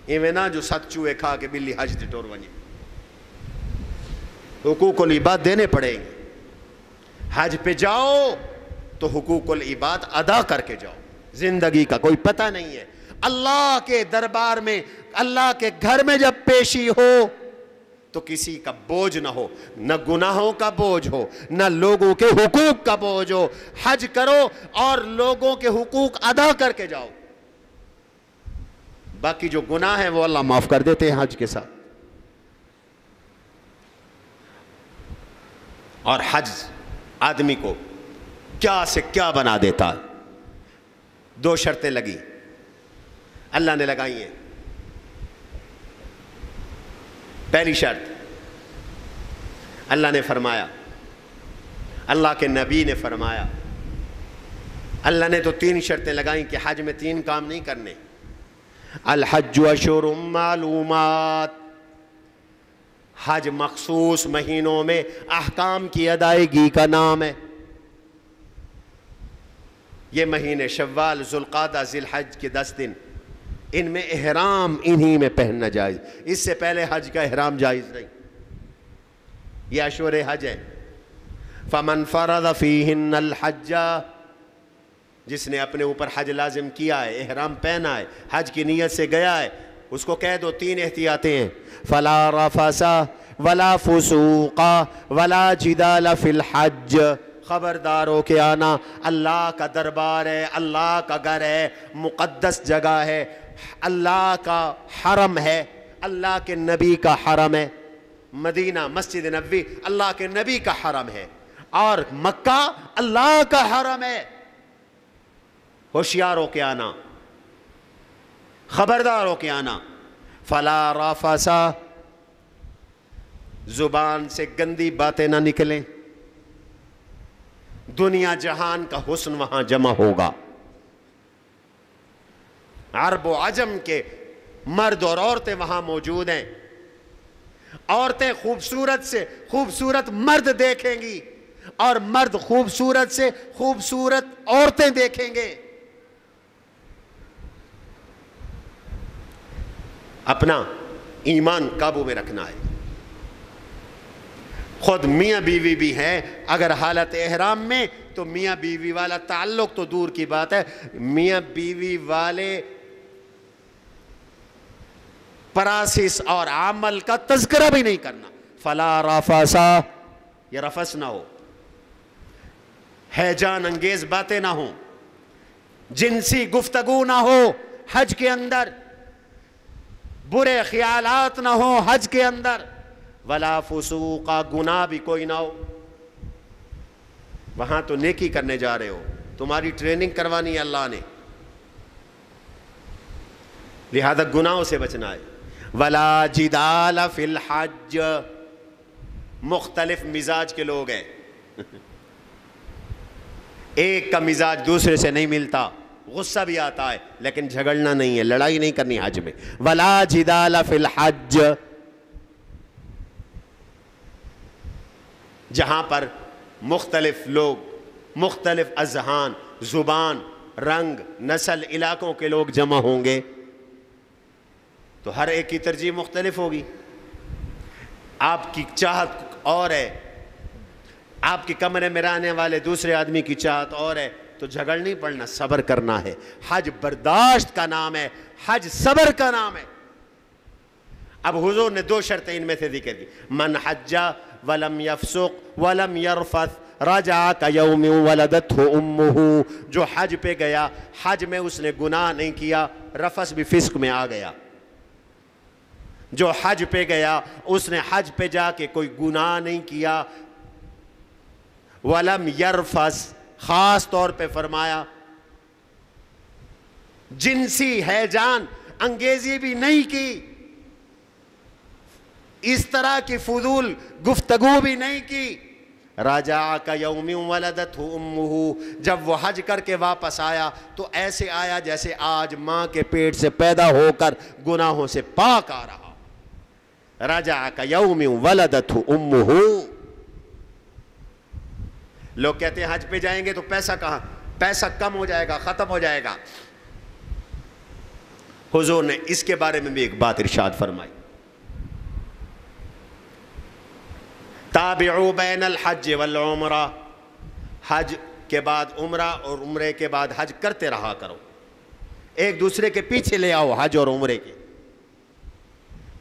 ایویں نہ جو ست چوہے کھا کے بلی حج تے ٹور ونجے، حقوق العباد دینے پڑیں گے۔ حج پہ جاؤ تو حقوق العباد ادا کر کے جاؤ، زندگی کا کوئی پتہ نہیں ہے۔ اللہ کے دربار میں، اللہ کے گھر میں جب پیشی ہو تو کسی کا بوجھ نہ ہو، نہ گناہوں کا بوجھ ہو، نہ لوگوں کے حقوق کا بوجھ ہو۔ حج کرو اور لوگوں کے حقوق ادا کر کے جاؤ، باقی جو گناہ ہیں وہ اللہ معاف کر دیتے ہیں حج کے ساتھ۔ اور حج آدمی کو کیا سے کیا بنا دیتا ہے۔ 2 شرطیں لگی، اللہ نے لگائی ہیں۔ پہلی شرط اللہ نے فرمایا، اللہ کے نبی نے فرمایا، اللہ نے تو 3 شرطیں لگائیں کہ حج میں 3 کام نہیں کرنے۔ الحج اشہر معلومات، حج مخصوص مہینوں میں احکام کی ادائیگی کا نام ہے۔ یہ مہینے شوال، ذوالقعدہ، ذی الحج کے 10 دن، ان میں احرام انہی میں پہننا جائز، اس سے پہلے حج کا احرام جائز نہیں۔ یہ اشہر حج ہے۔ فمن فرض فیہن الحج، جس نے اپنے اوپر حج لازم کیا ہے، احرام پہنا ہے، حج کی نیت سے گیا ہے، اس کو کہہ دو 3 احتیاطیں ہیں، فلا رفث ولا فسوق ولا جدال فی الحج، خبردار ہو کے آنا، اللہ کا دربار ہے، اللہ کا گھر ہے، مقدس جگہ ہے، اللہ کا حرم ہے، اللہ کے نبی کا حرم ہے۔ مدینہ مسجد نبوی اللہ کے نبی کا حرم ہے، اور مکہ اللہ کا حرم ہے۔ ہوشیار ہو کے آنا، خبردار ہو کے آنا۔ فلا رفث، زبان سے گندی باتیں نہ نکلیں، دنیا جہان کا حسن وہاں جمع ہوگا، عرب و عجم کے مرد اور عورتیں وہاں موجود ہیں، عورتیں خوبصورت سے خوبصورت مرد دیکھیں گی اور مرد خوبصورت سے خوبصورت عورتیں دیکھیں گے۔ اپنا ایمان قابو میں رکھنا ہے۔ خود میاں بیوی بھی ہیں، اگر حالت احرام میں تو میاں بیوی والا تعلق تو دور کی بات ہے، میاں بیوی والے پراسس اور عمل کا تذکرہ بھی نہیں کرنا۔ فلا رفث، یہ رفث نہ ہو، ہیجان انگیز باتیں نہ ہوں، جنسی گفتگو نہ ہو حج کے اندر، برے خیالات نہ ہو حج کے اندر، ولا فسوق، گناہ بھی کوئی نہ ہو۔ وہاں تو نیکی کرنے جا رہے ہو، تمہاری ٹریننگ کروانی ہے اللہ نے، لہذا گناہوں سے بچنا ہے۔ ولا جدال فی الحج، مختلف مزاج کے لوگ ہیں، ایک کا مزاج دوسرے سے نہیں ملتا، غصہ بھی آتا ہے لیکن جھگڑنا نہیں ہے، لڑائی نہیں کرنی حج میں۔ ولا جدال فی الحج، جہاں پر مختلف لوگ، مختلف اذہان، زبان، رنگ، نسل، علاقوں کے لوگ جمع ہوں گے تو ہر ایک کی ترجیح مختلف ہوگی۔ آپ کی چاہت اور ہے، آپ کے کمرے میں رہنے والے دوسرے آدمی کی چاہت اور ہے، تو جھگڑ نہیں پڑنا، صبر کرنا ہے. حج برداشت کا نام ہے، حج صبر کا نام ہے. اب حضور نے 2 شرطیں ان میں سے ذکر کی. من حج ولم یفسق ولم یرفث رجع کیوم ولدتہ امہ. جو حج پہ گیا، حج میں اس نے گناہ نہیں کیا، رفث بھی فسق میں آ گیا. جو حج پہ گیا اس نے حج پہ جا کے کوئی گناہ نہیں کیا. ولم یرفث، خاص طور پہ فرمایا جنسی ہیجان انگیزی بھی نہیں کی، اس طرح کی فضول گفتگو بھی نہیں کی. راجع کا یوم ولدتہ امہ، جب وہ حج کر کے واپس آیا تو ایسے آیا جیسے آج ماں کے پیٹ سے پیدا ہو کر گناہوں سے پاک آ رہا. راجع کا یوم ولدتہ امہ. لوگ کہتے ہیں حج پہ جائیں گے تو پیسہ کہاں، پیسہ کم ہو جائے گا، ختم ہو جائے گا. حضور نے اس کے بارے میں بھی ایک بات ارشاد فرمائی. تابعوا بین الحج والعمرہ، حج کے بعد عمرہ اور عمرے کے بعد حج کرتے رہا کرو، ایک دوسرے کے پیچھے لے آؤ حج اور عمرے کے.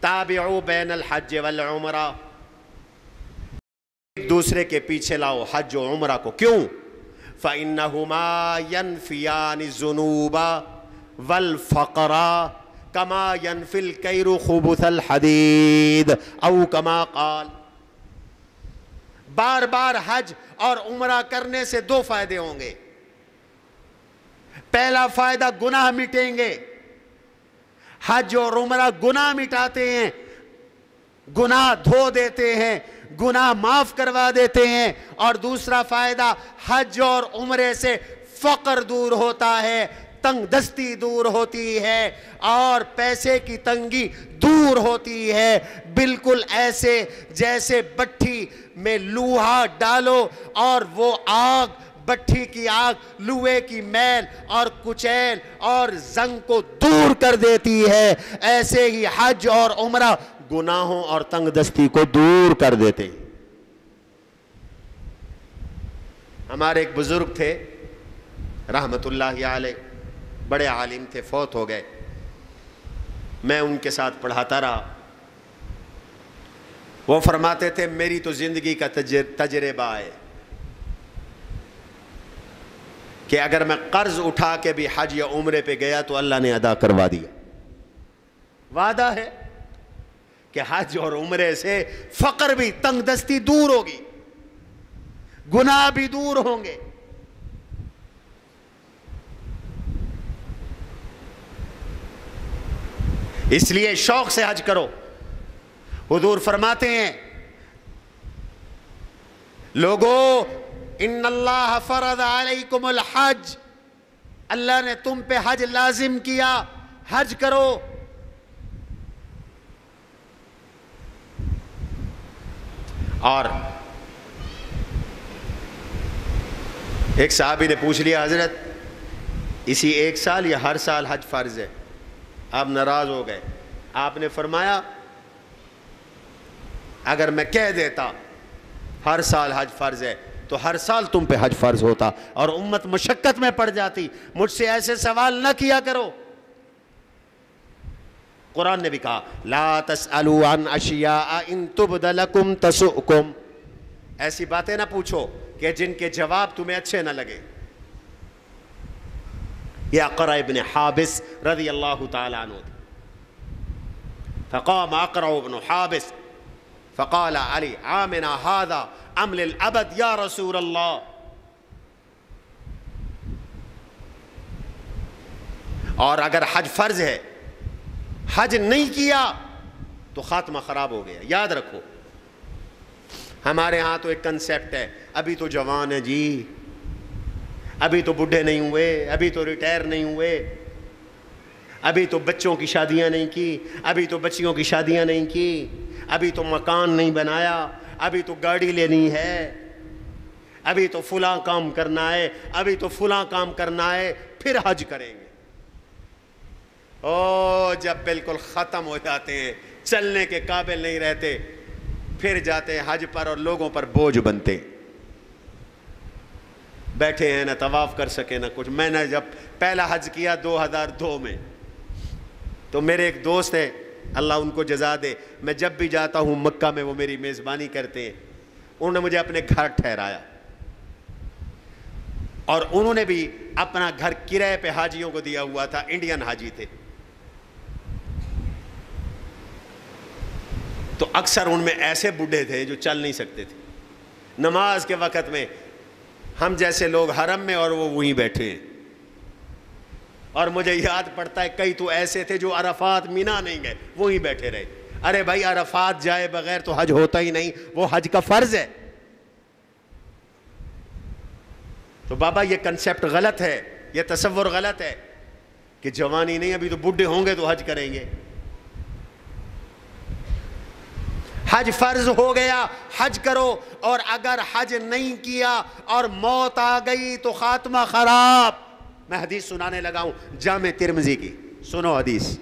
تابعوا بین الحج والعمرہ، ایک دوسرے کے پیچھے لاؤ حج و عمرہ کو. کیوں؟ فَإِنَّهُمَا يَنْفِيَانِ الذُّنُوبَ وَالْفَقْرَ كَمَا يَنْفِي الْكَيْرُ خُبُثَ الْحَدِيدِ أَوْ كَمَا قَالَ. بار بار حج اور عمرہ کرنے سے 2 فائدے ہوں گے. پہلا فائدہ گناہ مٹیں گے. حج اور عمرہ گناہ مٹاتے ہیں، گناہ دھو دیتے ہیں، گناہ معاف کروا دیتے ہیں. اور دوسرا فائدہ، حج اور عمرے سے فقر دور ہوتا ہے، تنگ دستی دور ہوتی ہے اور پیسے کی تنگی دور ہوتی ہے. بالکل ایسے جیسے بٹھی میں لوہا ڈالو اور وہ آگ، بٹھی کی آگ لوہے کی میل اور کچیل اور زنگ کو دور کر دیتی ہے، ایسے ہی حج اور عمرہ گناہوں اور تنگ دستی کو دور کر دیتے. ہمارے ایک بزرگ تھے رحمت اللہ علیہ، بڑے عالم تھے، فوت ہو گئے. میں ان کے ساتھ پڑھاتا رہا. وہ فرماتے تھے میری تو زندگی کا تجربہ ہے کہ اگر میں قرض اٹھا کے بھی حج یا عمرے پہ گیا تو اللہ نے ادا کروا دیا. وعدہ ہے کہ حج اور عمرے سے فقر بھی، تنگ دستی دور ہوگی، گناہ بھی دور ہوں گے. اس لیے شوق سے حج کرو. حضور فرماتے ہیں لوگو ان اللہ فرض علیکم الحج، اللہ نے تم پہ حج لازم کیا، حج کرو. اور ایک صحابی نے پوچھ لیا حضرت اسی 1 سال یا ہر سال حج فرض ہے؟ آپ ناراض ہو گئے. آپ نے فرمایا اگر میں کہہ دیتا ہر سال حج فرض ہے تو ہر سال تم پہ حج فرض ہوتا اور امت مشقت میں پڑ جاتی. مجھ سے ایسے سوال نہ کیا کرو. قرآن نے بھی کہا لا تسألوا عن اشیاء ان تبد لکم تسؤکم، ایسی باتیں نہ پوچھو کہ جن کے جواب تمہیں اچھے نہ لگے. یہ اقرع ابن حابس رضی اللہ تعالی عنہ تھے. فقام اقرع ابن حابس فقال علی عامنا هذا ام للابد یا رسول اللہ. اور اگر حج فرض ہے، حج نہیں کیا تو خاتمہ خراب ہو گیا. یاد رکھو ہمارے ہاں تو ایک کنسیپٹ ہے ابھی تو جوان ہے جی، ابھی تو بڈھے نہیں ہوئے، ابھی تو ریٹائر نہیں ہوئے، ابھی تو بچوں کی شادیاں نہیں کی، ابھی تو بچیوں کی شادیاں نہیں کی، ابھی تو مکان نہیں بنایا، ابھی تو گاڑی لینی ہے، ابھی تو فلاں کام کرنا ہے، ابھی تو فلاں کام کرنا ہے، پھر حج کریں گے. او جب بالکل ختم ہو جاتے ہیں، چلنے کے قابل نہیں رہتے، پھر جاتے ہیں حج پر اور لوگوں پر بوجھ بنتے. بیٹھے ہیں، نہ طواف کر سکے نہ کچھ. میں نے جب پہلا حج کیا 2002 میں، تو میرے ایک دوست ہے، اللہ ان کو جزا دے، میں جب بھی جاتا ہوں مکہ میں وہ میری میزبانی کرتے ہیں. انہوں نے مجھے اپنے گھر ٹھہرایا اور انہوں نے بھی اپنا گھر کرائے پہ حاجیوں کو دیا ہوا تھا، انڈین حاجی تھے. تو اکثر ان میں ایسے بوڑھے تھے جو چل نہیں سکتے تھے. نماز کے وقت میں ہم جیسے لوگ حرم میں اور وہ وہیں بیٹھے ہیں. اور مجھے یاد پڑتا ہے کئی تو ایسے تھے جو عرفات مینا نہیں گئے، وہیں بیٹھے رہے. ارے بھائی عرفات جائے بغیر تو حج ہوتا ہی نہیں، وہ حج کا فرض ہے. تو بابا یہ کنسیپٹ غلط ہے، یہ تصور غلط ہے کہ جوانی نہیں، ابھی تو بوڑھے ہوں گے تو حج کریں گے. حج فرض ہو گیا، حج کرو. اور اگر حج نہیں کیا اور موت آ گئی تو خاتمہ خراب. میں حدیث سنانے لگا ہوں جامع ترمذی کی، سنو حدیث.